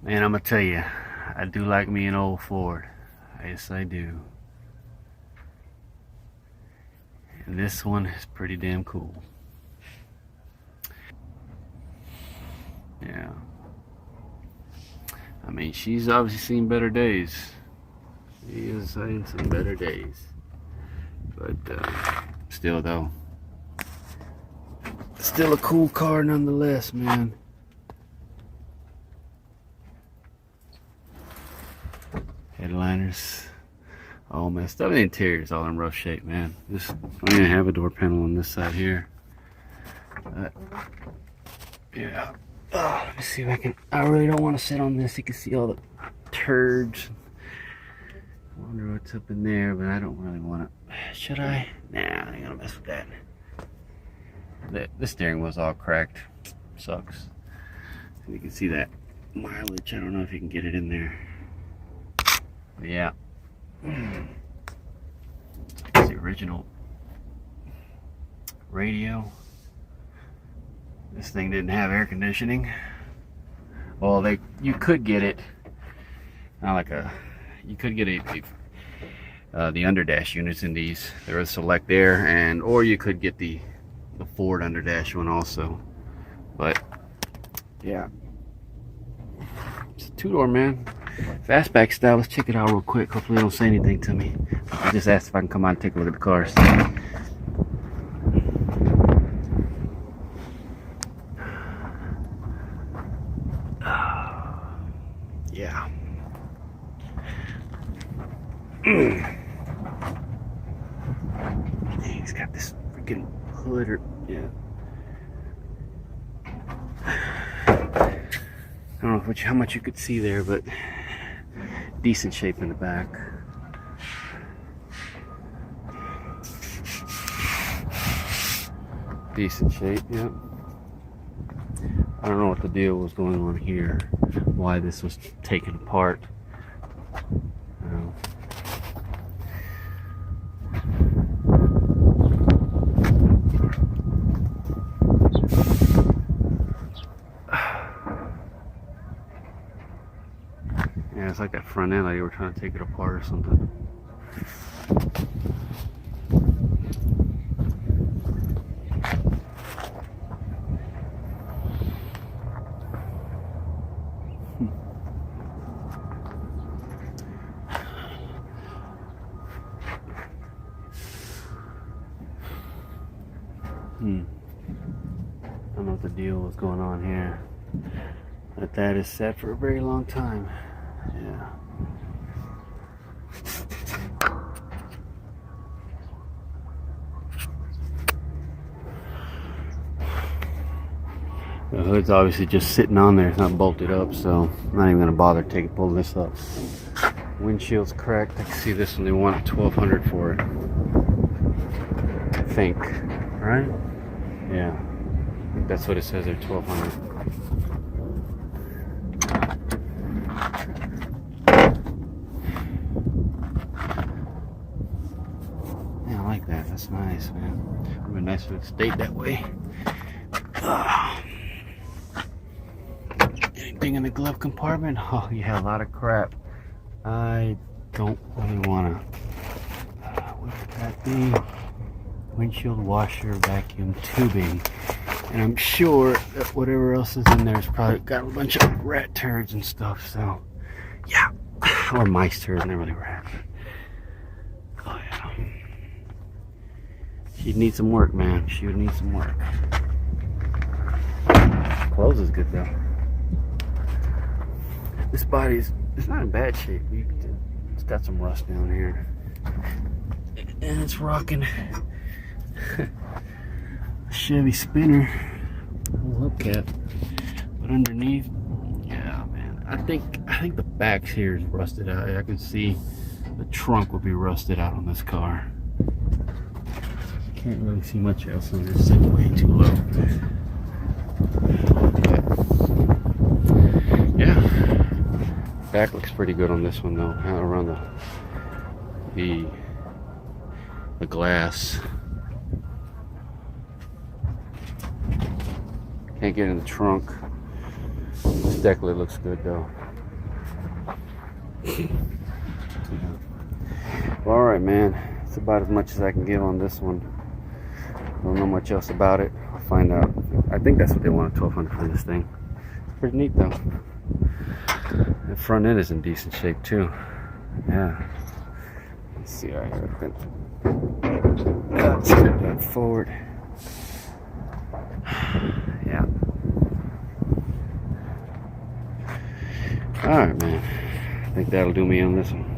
Man, I'm gonna tell you, I do like me an old Ford. Yes, I do. And this one is pretty damn cool. Yeah. I mean, she's obviously seen better days. She has seen better days. But still, though, still a cool car nonetheless, man. Headliners all messed up. The interior's all in rough shape, man. This don't even have a door panel on this side here. Yeah. Oh, let me see if I can. I really don't want to sit on this. You can see all the turds. I wonder what's up in there, but I don't really want to. Should I? Nah, I ain't gonna mess with that. The steering wheel's all cracked. Sucks. You can see that mileage. I don't know if you can get it in there. But yeah. It's the original radio. This thing didn't have air conditioning. Well, you could get it. Not like a. You could get the underdash units in these. There is select air, or you could get the Ford underdash one also. But yeah, it's a two-door, man. Fastback style. Let's check it out real quick. Hopefully, they don't say anything to me. I just asked if I can come out and take a look at the cars. Yeah. He's got this freaking hood, yeah. I don't know how much you could see there, but decent shape in the back. Decent shape, yeah. I don't know what the deal was going on here, why this was taken apart. Yeah, it's like that front end, like you were trying to take it apart or something. I don't know what the deal was going on here, but that is set for a very long time. Yeah. The hood's obviously just sitting on there. It's not bolted up, so I'm not even gonna bother pulling this up. Windshield's cracked. I can see this one. They want $1,200 for it. I think, right? Yeah. I think that's what it says there. $1,200. Yeah, I like that. That's nice, man. It would be nice if it stayed that way. Anything in the glove compartment? Oh, yeah, a lot of crap. I don't really want to. What would that be? Windshield washer, vacuum tubing. And I'm sure that whatever else is in there has probably got a bunch of rat turds and stuff. So, yeah. Or mice turds, not really rat. Oh, yeah. She'd need some work, man. She would need some work. Clothes is good, though. This body's, it's not in bad shape. It's got some rust down here. And it's rocking a Chevy Spinner hubcap. But underneath, yeah, man. I think the back here is rusted out. I can see the trunk will be rusted out on this car. Can't really see much else on this. It's way too low. Yeah. Back looks pretty good on this one though. Around the glass. Can't get in the trunk. This deck looks good though. Well, alright, man. That's about as much as I can give on this one. Don't know much else about it. I'll find out. I think that's what they wanted, $1,200 for this thing. It's pretty neat though. The front end is in decent shape too. Yeah. Let's see right here. Let's get that forward. Yeah. Alright, man. I think that'll do me on this one.